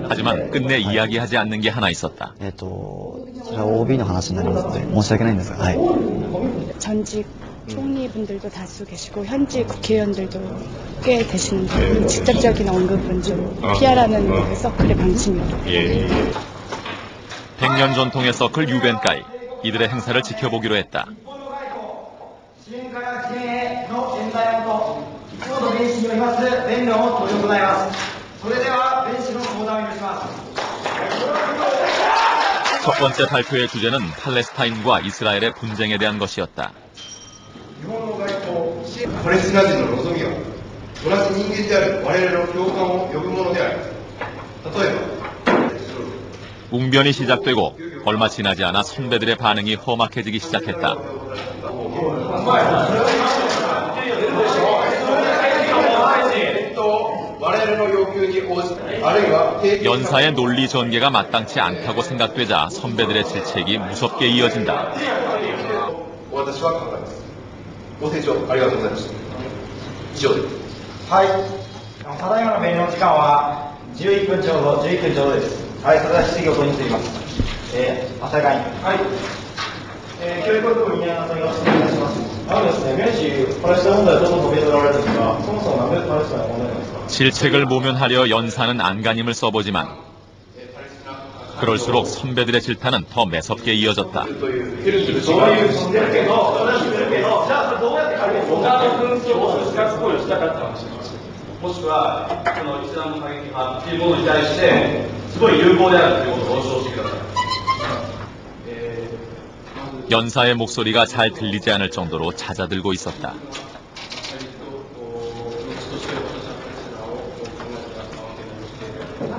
하지만 끝내 이야기하지 않는 게 하나 있었다. それは OB の話になりますので申し訳ないんですが、はい。 전직 총리분들도 다수 계시고 현직 국회의원들도 꽤 되시는데 직접적인 언급은 좀 피하라는 서클의 방침입니다. 100년 전통의 서클 유벤가이. 이들의 행사를 지켜보기로 했다. 첫 번째 발표의 주제는 팔레스타인과 이스라엘의 분쟁에 대한 것이었다. パレスチナ人の望みは同じ人間である我々の共感を呼ぶものであります。例えば 웅변이 시작되고 얼마 지나지 않아 선배들의 반응이 험악해지기 시작했다. 연사의 논리 전개가 마땅치 않다고 생각되자 선배들의 질책이 무섭게 이어진다. ご清聴ありがとうございました。以上です。はい。ただいまの弁論時間は11分ちょうどです。はい、それでは質疑を行に移ります。浅井会員。はい。教育局部宮野さんよろしくお願いします。ですね、明治パレスチナ問題はどうも述べられるんですが、そもそもなんでパレスチナの問題なんですか。 질책을 모면하려 연사는 안간힘을 써보지만 그럴수록 선배들의 질타는 더 매섭게 이어졌다. 연사의 목소리가 잘 들리지 않을 정도로 잦아들고 있었다.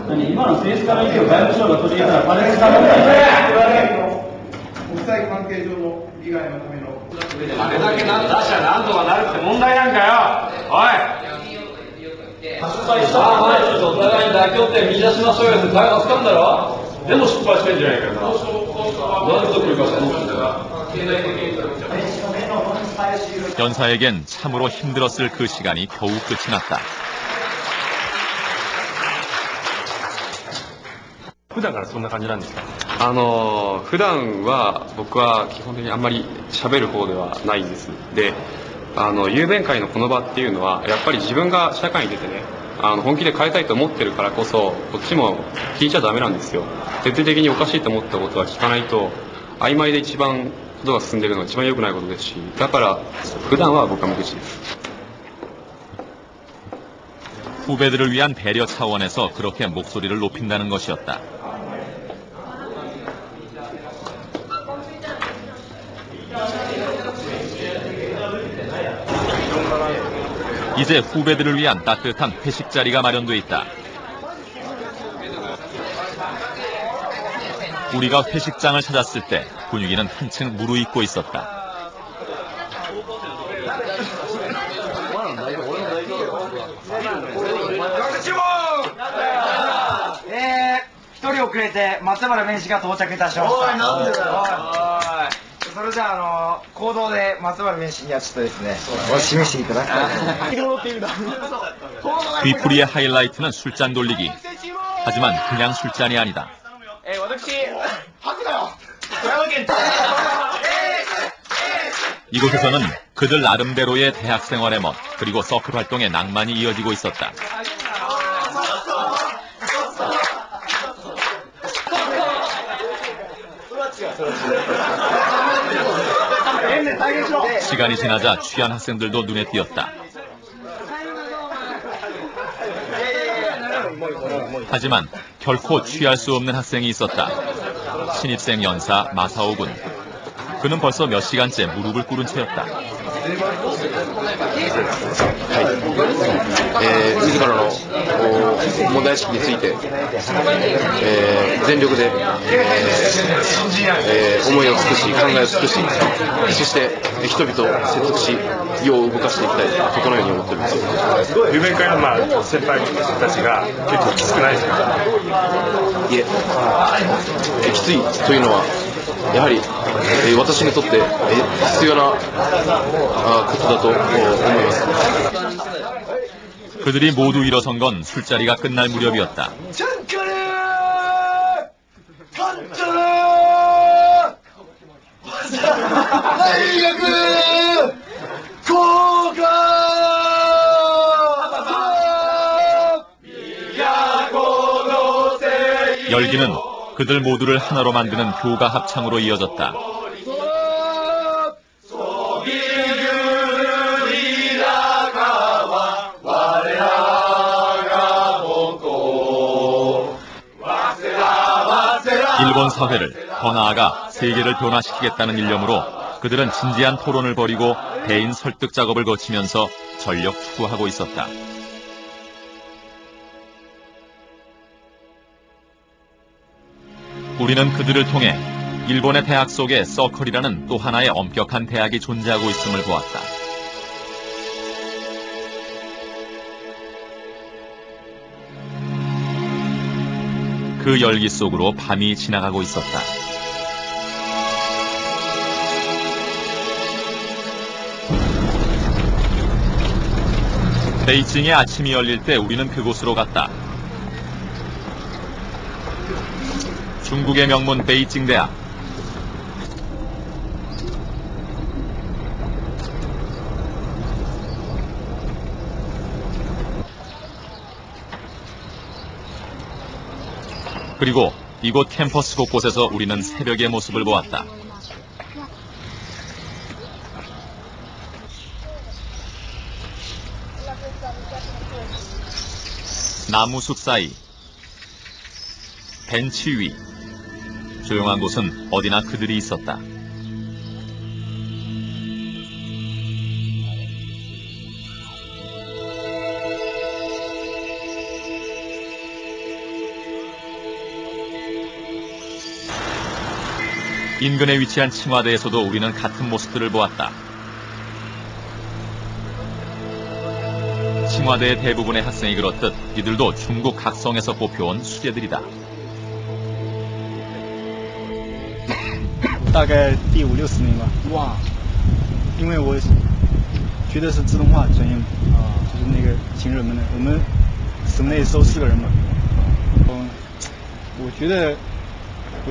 今の政治家の意見を外務省が取り入れたらパレスチナ問題国際関係上の利害のためのあれだけ出しゃ何とかなるって問題なんかよ。おい失敗したら前とお互いに妥協点見出しましょうよって対話つかんだろ。でも失敗してんじゃないかな。なんと繰り返すの。 연사에겐 참으로 힘들었을 그 시간이 겨우 끝이 났다. 普段からそんな感じなんですか。普段は僕は基本的にあんまり喋る方ではないんです。で、雄弁会のこの場っていうのはやっぱり自分が社会に出てね、本気で変えたいと思ってるからこそこっちも聞いちゃダメなんですよ。徹底的におかしいと思ったことは聞かないと曖昧で一番ことが進んでいるのが一番良くないことですし、だから普段は僕は無口です。 후배들을 위한 배려 차원에서 그렇게 목소리를 높인다는 것이었다. 이제 후배들을 위한 따뜻한 회식 자리가 마련돼 있다. 우리가 회식장을 찾았을 때 분위기는 한층 무르익고 있었다. 一人遅れて松原弁士が到着いたしました。おい、なんでだよ。それじゃあ行動で松原弁士にはちょっとですね、示していただきたい。 뒤풀이의 하이라이트는 술잔 돌리기. 하지만 그냥 술잔이 아니다. 이곳에서는 그들 나름대로의 대학 생활의 멋 그리고 서클 활동의 낭만이 이어지고 있었다. 시간이 지나자 취한 학생들도 눈에 띄었다. 하지만 결코 취할 수 없는 학생이 있었다. 신입생 연사 마사오 군. 그는 벌써 몇 시간째 무릎을 꿇은 채였다. 自らの問題意識について、全力で、思いを尽くし、考えを尽くし、そして人々を説得し、世を動かしていきたいと、このように思っております。雄弁会の先輩たちが結構きつくないですか？いえ、きついというのは、やはり、私にとって必要なことだと思います。 그들이 모두 일어선 건 술자리가 끝날 무렵이었다. 열기는 그들 모두를 하나로 만드는 교가 합창으로 이어졌다. 일본 사회를 더 나아가 세계를 변화시키겠다는 일념으로 그들은 진지한 토론을 벌이고 대인 설득 작업을 거치면서 전력 추구하고 있었다. 우리는 그들을 통해 일본의 대학 속에 서클이라는 또 하나의 엄격한 대학이 존재하고 있음을 보았다. 그 열기 속으로 밤이 지나가고 있었다. 베이징의 아침이 열릴 때 우리는 그곳으로 갔다. 중국의 명문 베이징 대학. 그리고 이곳 캠퍼스 곳곳에서 우리는 새벽의 모습을 보았다. 나무숲 사이, 벤치 위, 조용한 곳은 어디나 그들이 있었다. 인근에 위치한 칭화대에서도 우리는 같은 모습들을 보았다. 칭화대의 대부분의 학생이 그렇듯 이들도 중국 각성에서 뽑혀온 수재들이다. 大概第5、60名吧。哇！因为我学的是自动化专业嘛，就是那个挺热门的。我们省内收4个人嘛。我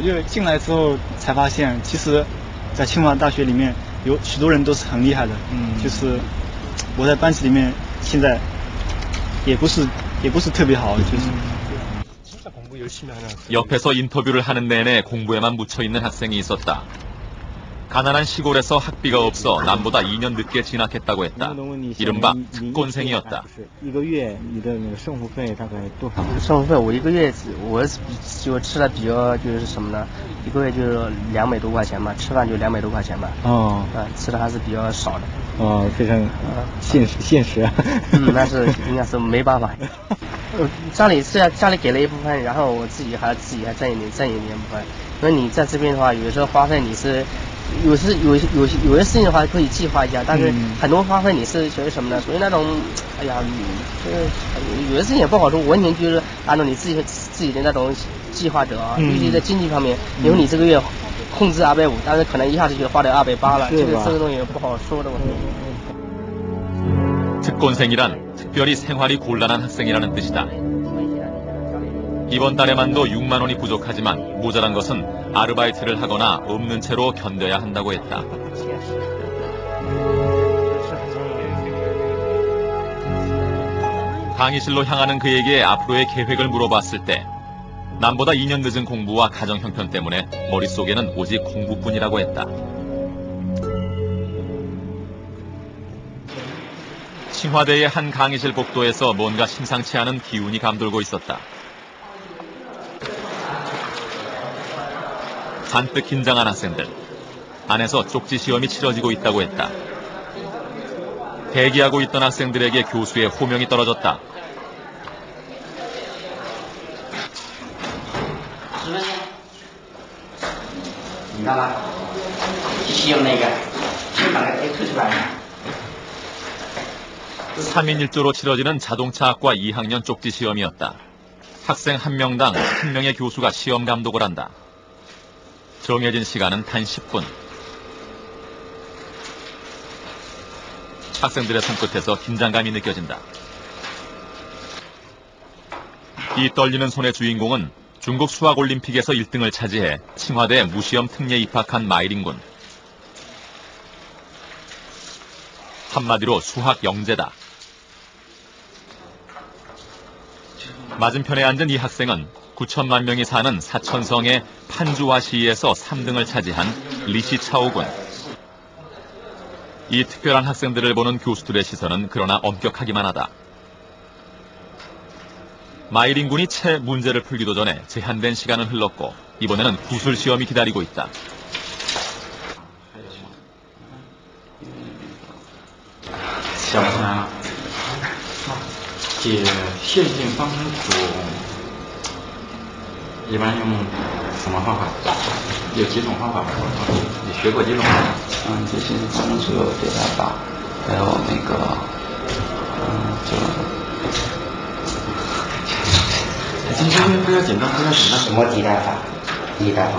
觉得进来之后才发现，其实，在清华大学里面有许多人都是很厉害的。就是我在班级里面现在也不是特别好，就是。 옆에서 인터뷰를 하는 내내 공부에만 묻혀있는 학생이 있었다. 가난한 시골에서 학비가 없어 남보다 2년 늦게 진학했다고 했다. 이른바 특권생이었다. 1个月你的那个生活费大概多少？生活费我1个月我就吃的比较就是什么呢？1个月就是2美多块钱吧，吃饭就2美多块钱吧。吃的还是比较少的。非常现实啊。那是应该是没办法。家里给了一部分，然后我自己还挣一点部分。因为你在这边的话，有的时候花费你是。 有些事情的话可以计划一下，但是很多花费你是属于什么呢？属于那种，哎呀，就是有的事情也不好说，完全就是按照你自己的那种计划者啊。尤其在经济方面，因为你这个月控制250，但是可能一下子就花到280了，这个东西不好说的问题。 특권생이란 특별히 생활이 곤란한 학생이라는 뜻이다. 이번 달에만도 6만 원이 부족하지만 모자란 것은 아르바이트를 하거나 없는 채로 견뎌야 한다고 했다. 강의실로 향하는 그에게 앞으로의 계획을 물어봤을 때 남보다 2년 늦은 공부와 가정 형편 때문에 머릿속에는 오직 공부뿐이라고 했다. 칭화대의 한 강의실 복도에서 뭔가 심상치 않은 기운이 감돌고 있었다. 잔뜩 긴장한 학생들. 안에서 쪽지 시험이 치러지고 있다고 했다. 대기하고 있던 학생들에게 교수의 호명이 떨어졌다. (3인 1조로) 치러지는 자동차학과 2학년 쪽지 시험이었다. 학생 1명당 1명의 교수가 시험 감독을 한다. 정해진 시간은 단 10분. 학생들의 손끝에서 긴장감이 느껴진다. 이 떨리는 손의 주인공은 중국 수학올림픽에서 1등을 차지해 칭화대 무시험 특례 입학한 마이린 군. 한마디로 수학 영재다. 맞은편에 앉은 이 학생은 9천만 명이 사는 사천성의 판주화시에서 3등을 차지한 리시차오 군. 이 특별한 학생들을 보는 교수들의 시선은 그러나 엄격하기만 하다. 마이린 군이 채 문제를 풀기도 전에 제한된 시간은 흘렀고 이번에는 구술 시험이 기다리고 있다. 시험解线性方程组一般用什么方法？有几种方法吗？你学过几种？这些方程组有叠加法，还有那个今天不要紧张，不要紧张。什么叠加法？叠加法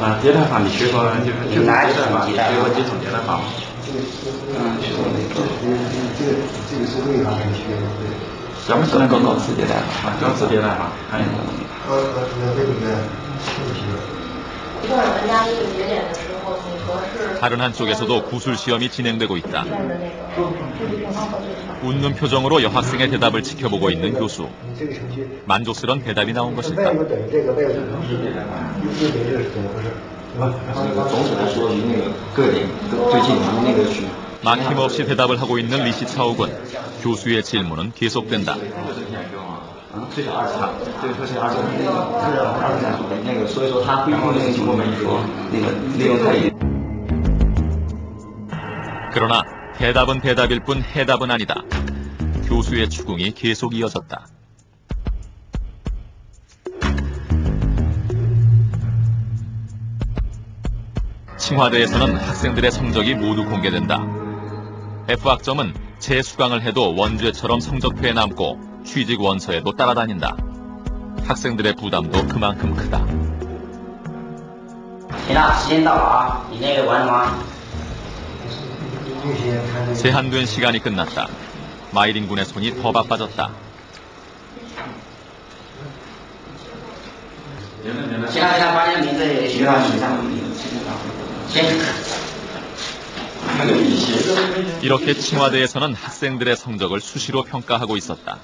吗？叠加法你学过就是哪几种叠加法？学过几种叠加法吗？学过那个。这个是魏法还是学的？咱们是那个高斯迭代法，高斯迭代法，还有다른 한쪽에서도 구술 시험이 진행되고 있다. 웃는 표정으로 여학생의 대답을 지켜보고 있는 교수. 만족스러운 대답이 나온 것일까? 막힘없이 대답을 하고 있는 리시차오 군. 교수의 질문은 계속된다. 그러나 대답은 대답일 뿐 해답은 아니다. 교수의 추궁이 계속 이어졌다. 칭화대에서는 학생들의 성적이 모두 공개된다. F학점은 재수강을 해도 원죄처럼 성적표에 남고 취직 원서에도 따라다닌다. 학생들의 부담도 그만큼 크다. 제한된 시간이 끝났다. 마이린 군의 손이 더 바빠졌다. 이렇게 칭화대에서는 학생들의 성적을 수시로 평가하고 있었다.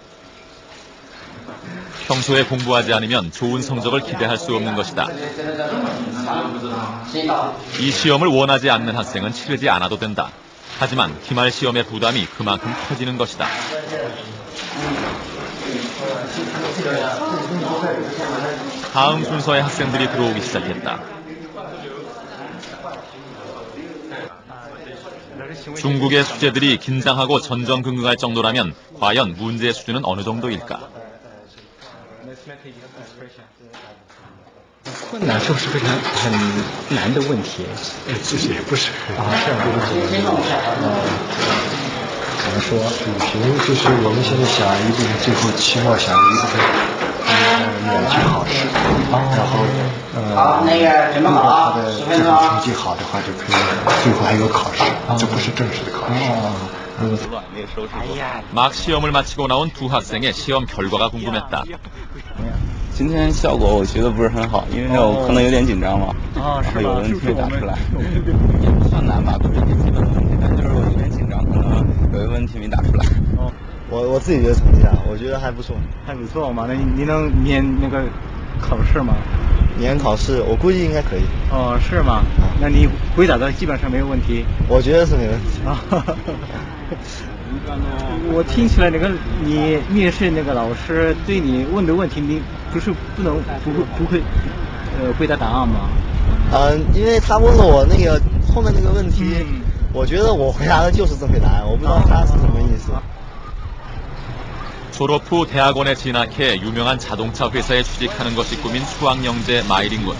평소에 공부하지 않으면 좋은 성적을 기대할 수 없는 것이다. 이 시험을 원하지 않는 학생은 치르지 않아도 된다. 하지만 기말 시험의 부담이 그만큼 커지는 것이다. 다음 순서의 학생들이 들어오기 시작했다. 중국의 수재들이 긴장하고 전전긍긍할 정도라면 과연 문제의 수준은 어느 정도일까? 困难是不是非常很难的问题？其实也不是啊，这样怎么说？水平就是我们现在想一部分，最后期末想一部分免去考试，然后如果他的这个成绩好的话，就可以最后还有考试，这不是正式的考试。 막 시험을 마치고 나온 두 학생의 시험 결과가 궁금했다. 今天效果我觉得不是很好，因为我可能有点紧张嘛，然后有问题没答出来，也不算难吧，都是一些基本的问题，但就是我有点紧张，可能有一个问题没答出来。我自己觉得成绩啊，我觉得还不错，还不错嘛。那你能免那个考试吗？免考试，我估计应该可以。哦，是吗？那你回答的基本上没有问题。我觉得是没问题。我听起来那个你面试那个老师对你问的问题，你不会回答答案吗？因为他问了我那个后面那个问题，我觉得我回答的就是正确答案，我不知道他是什么意思。 졸업 후 대학원에 진학해 유명한 자동차 회사에 취직하는 것이 꿈인 수학영재 마이링군.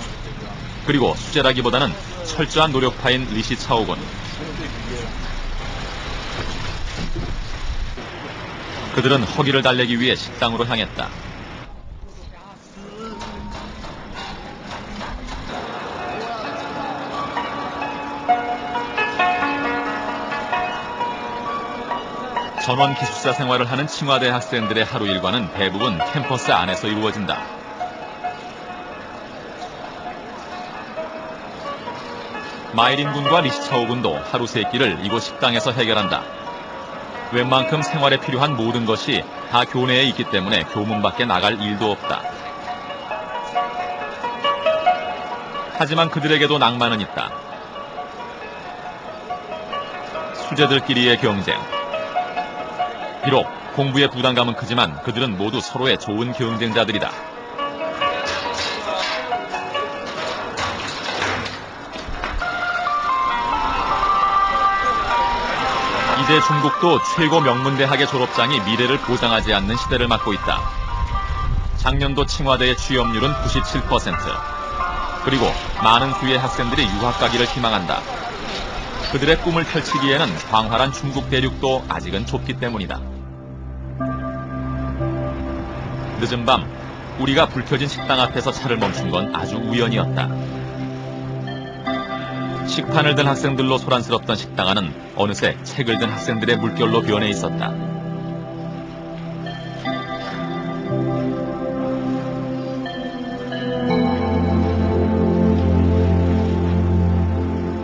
그리고 수재라기보다는 철저한 노력파인 리시차오군. 그들은 허기를 달래기 위해 식당으로 향했다. 전원 기숙사 생활을 하는 칭화대 학생들의 하루 일과는 대부분 캠퍼스 안에서 이루어진다. 마이린 군과 리시차오 군도 하루 세 끼를 이곳 식당에서 해결한다. 웬만큼 생활에 필요한 모든 것이 다 교내에 있기 때문에 교문 밖에 나갈 일도 없다. 하지만 그들에게도 낭만은 있다. 수재들끼리의 경쟁. 비록 공부의 부담감은 크지만 그들은 모두 서로의 좋은 경쟁자들이다. 이제 중국도 최고 명문대학의 졸업장이 미래를 보장하지 않는 시대를 맞고 있다. 작년도 칭화대의 취업률은 97%. 그리고 많은 수의 학생들이 유학 가기를 희망한다. 그들의 꿈을 펼치기에는 광활한 중국 대륙도 아직은 좁기 때문이다. 늦은 밤, 우리가 불 켜진 식당 앞에서 차를 멈춘 건 아주 우연이었다. 식판을 든 학생들로 소란스럽던 식당 안은 어느새 책을 든 학생들의 물결로 변해 있었다.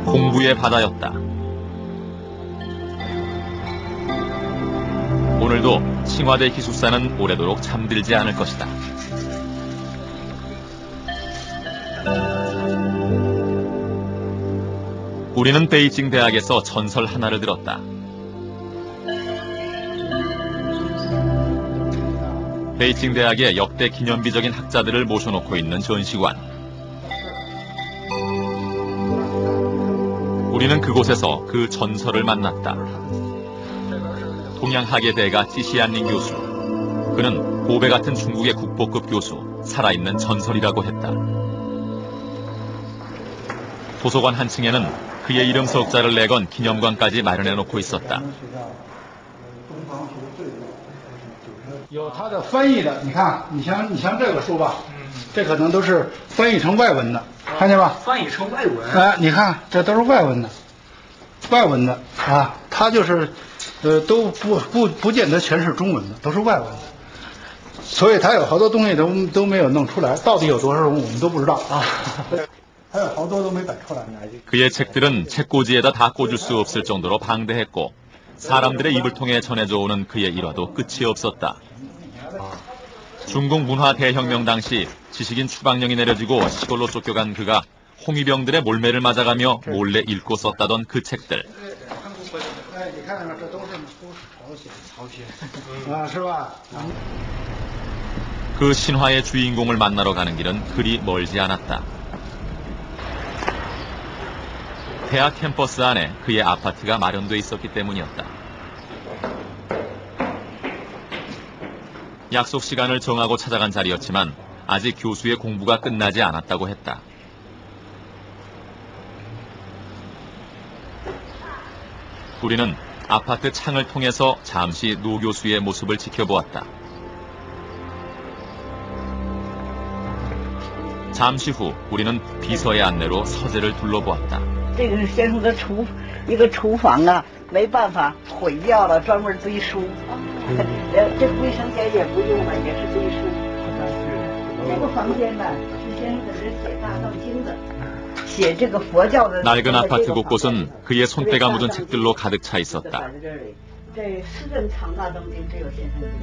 공부의 바다였다. 오늘도 칭화대 기숙사는 오래도록 잠들지 않을 것이다. 우리는 베이징 대학에서 전설 하나를 들었다. 베이징 대학의 역대 기념비적인 학자들을 모셔놓고 있는 전시관. 우리는 그곳에서 그 전설을 만났다. 동양학의 대가 찌시안닝 교수. 그는 고베 같은 중국의 국보급 교수, 살아있는 전설이라고 했다. 도서관 한층에는 그의 이름 석자를 내건 기념관까지 마련해놓고 있었다. 有他的翻译的，你看，你像这个书吧，这可能都是翻译成外文的，看见吧？翻译成外文。哎，你看，这都是外文的，外文的啊，它就是，都不见得全是中文的，都是外文的，所以它有好多东西都没有弄出来，到底有多少种我们都不知道啊。还有好多都没摆出来呢。 그의 책들은 책꽂이에다 다 꽂을 수 없을 정도로 방대했고 사람들의 입을 통해 전해져 오는 그의 일화도 끝이 없었다. 중국 문화 대혁명 당시 지식인 추방령이 내려지고 시골로 쫓겨간 그가 홍위병들의 몰매를 맞아가며 몰래 읽고 썼다던 그 책들. 그 신화의 주인공을 만나러 가는 길은 그리 멀지 않았다. 대학 캠퍼스 안에 그의 아파트가 마련돼 있었기 때문이었다. 약속 시간을 정하고 찾아간 자리였지만 아직 교수의 공부가 끝나지 않았다고 했다. 우리는 아파트 창을 통해서 잠시 노 교수의 모습을 지켜보았다. 잠시 후 우리는 비서의 안내로 서재를 둘러보았다. 这个是先生的一个厨房啊，没办法毁掉了，专门堆书。这卫生间也不用了，也是堆书。这个房间呢，是先生在这写大藏经的，写这个佛教的。 낡은 아파트 곳곳은 그의 손때가 묻은 책들로 가득 차 있었다.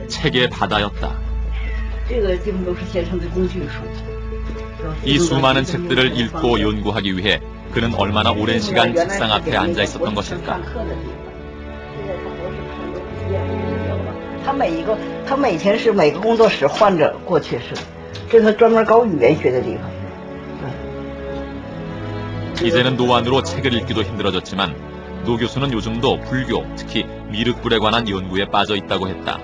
책의 바다였다. 这个基本都是先生的工具书。 이 수많은 책들을 읽고 연구하기 위해 그는 얼마나 오랜 시간 책상 앞에 앉아 있었던 것일까? 他每天是每个工作室换着过去式，这是他专门搞语言学的地方。 이제는 노안으로 책을 읽기도 힘들어졌지만 노 교수는 요즘도 불교, 특히 미륵불에 관한 연구에 빠져 있다고 했다.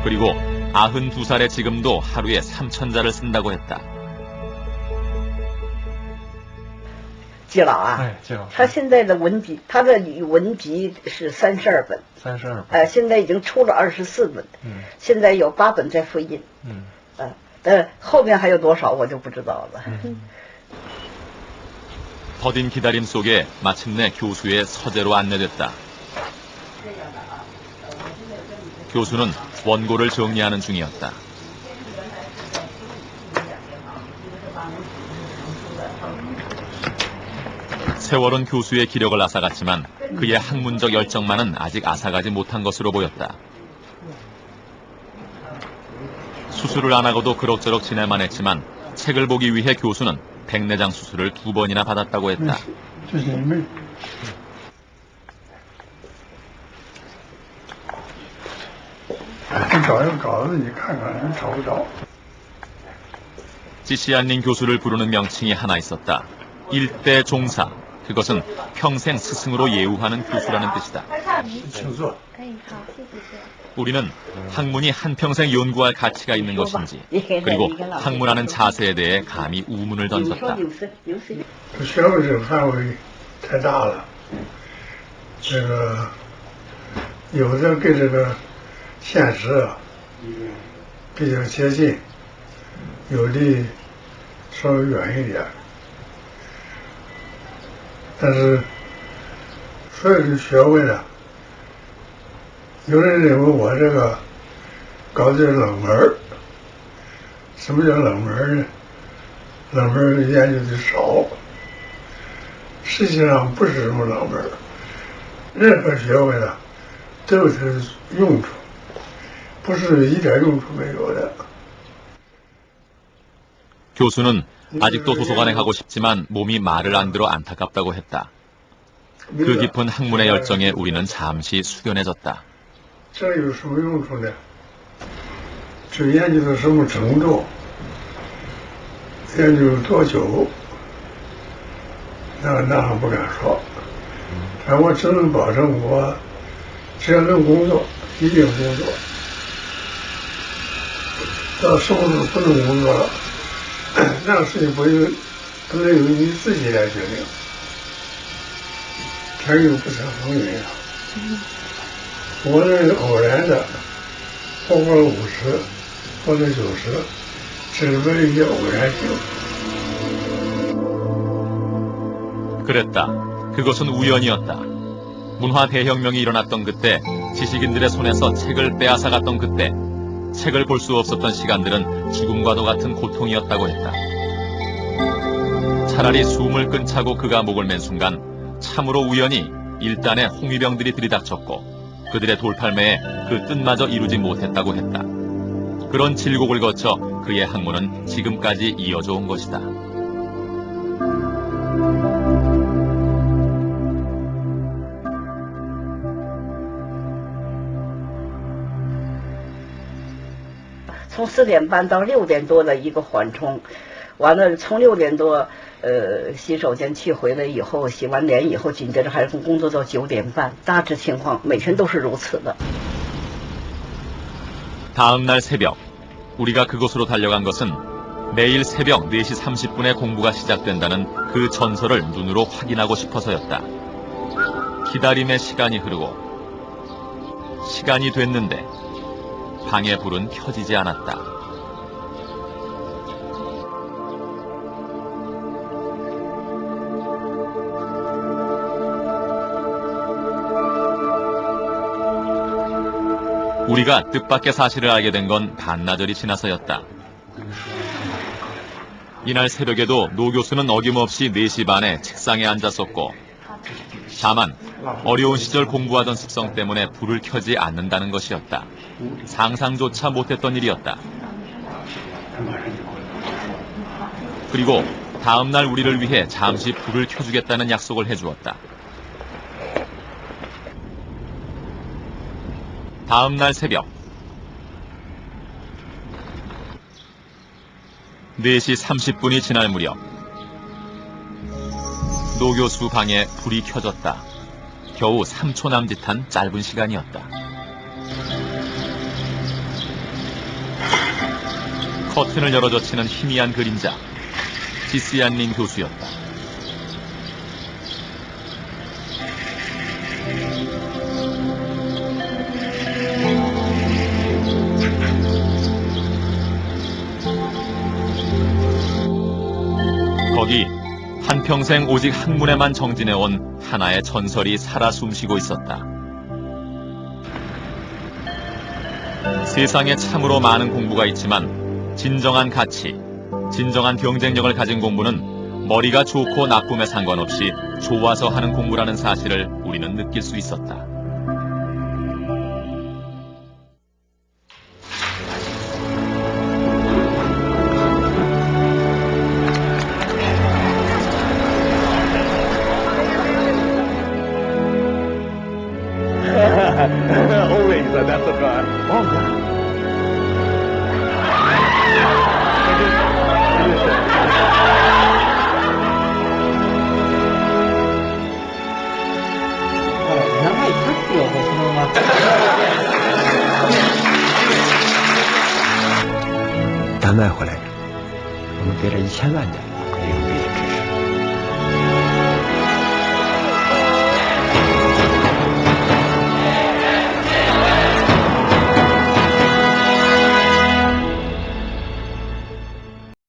그리고 92살의 지금도 하루에 3,000자를 쓴다고 했다. 季老啊，他现在的文集，他的语文集是32本，32本，现在已经出了24本，现在有8本在复印，后面还有多少我就不知道了。 더딘 기다림 속에 마침내 교수의 서재로 안내됐다. 교수는 원고를 정리하는 중이었다. 세월은 교수의 기력을 앗아갔지만 그의 학문적 열정만은 아직 앗아가지 못한 것으로 보였다. 수술을 안 하고도 그럭저럭 지낼만 했지만 책을 보기 위해 교수는 백내장 수술을 2번이나 받았다고 했다. 지시안린 교수를 부르는 명칭이 하나 있었다. 일대 종사. 그것은 평생 스승으로 예우하는 교수라는 뜻이다. 우리는 학문이 한평생 연구할 가치가 있는 것인지, 그리고 학문하는 자세에 대해 감히 우문을 던졌다. 学问这个范围太大了，这个有的跟这个现实比较接近，有的稍微远一点。但是所有的学问呢，有人认为我这个搞点冷门。什么叫冷门呢？冷门研究的少。 实际上不是什么冷门，任何学问呢都有它的用处，不是一点用处没有的。 교수는 아직도 도서관에 가고 싶지만 몸이 말을 안 들어 안타깝다고 했다. 그 깊은 학문의 열정에 우리는 잠시 숙연해졌다. 这有什么用处呢？这研究到什么程度？研究多久？ 那还不敢说，但我只能保证我只要能工作，一定工作。到什么时候不能工作了，那个事情不能由你自己来决定。天有不测风云啊！我是偶然的，活过了50，活到90，这是唯一偶然性。 그랬다. 그것은 우연이었다. 문화 대혁명이 일어났던 그때, 지식인들의 손에서 책을 빼앗아갔던 그때, 책을 볼 수 없었던 시간들은 죽음과도 같은 고통이었다고 했다. 차라리 숨을 끈차고 그가 목을 맨 순간 참으로 우연히 일단의 홍위병들이 들이닥쳤고 그들의 돌팔매에 그 뜻마저 이루지 못했다고 했다. 그런 질곡을 거쳐 그의 학문은 지금까지 이어져 온 것이다. 从4点半到6点多的一个缓冲，完了从6点多洗手间去回来以后，洗完脸以后，紧接着还是工作到9点半，大致情况每天都是如此的。 다음 날 새벽, 우리가 그곳으로 달려간 것은 내일 새벽 4시 30분에 공부가 시작된다는 그 전설을 눈으로 확인하고 싶어서였다. 기다림의 시간이 흐르고 시간이 됐는데 방의 불은 켜지지 않았다. 우리가 뜻밖의 사실을 알게 된 건 반나절이 지나서였다. 이날 새벽에도 노 교수는 어김없이 4시 반에 책상에 앉았었고 다만 어려운 시절 공부하던 습성 때문에 불을 켜지 않는다는 것이었다. 상상조차 못했던 일이었다. 그리고 다음 날 우리를 위해 잠시 불을 켜주겠다는 약속을 해주었다. 다음 날 새벽 4시 30분이 지날 무렵 노 교수 방에 불이 켜졌다. 겨우 3초 남짓한 짧은 시간이었다. 커튼을 열어젖히는 희미한 그림자. 지스얀린 교수였다. 거기 한평생 오직 학문에만 정진해온 하나의 전설이 살아 숨쉬고 있었다. 세상에 참으로 많은 공부가 있지만 진정한 가치, 진정한 경쟁력을 가진 공부는 머리가 좋고 나쁨에 상관없이 좋아서 하는 공부라는 사실을 우리는 느낄 수 있었다. Always, that's a car. Oh, God.丹麦回来，我们给了1000万的。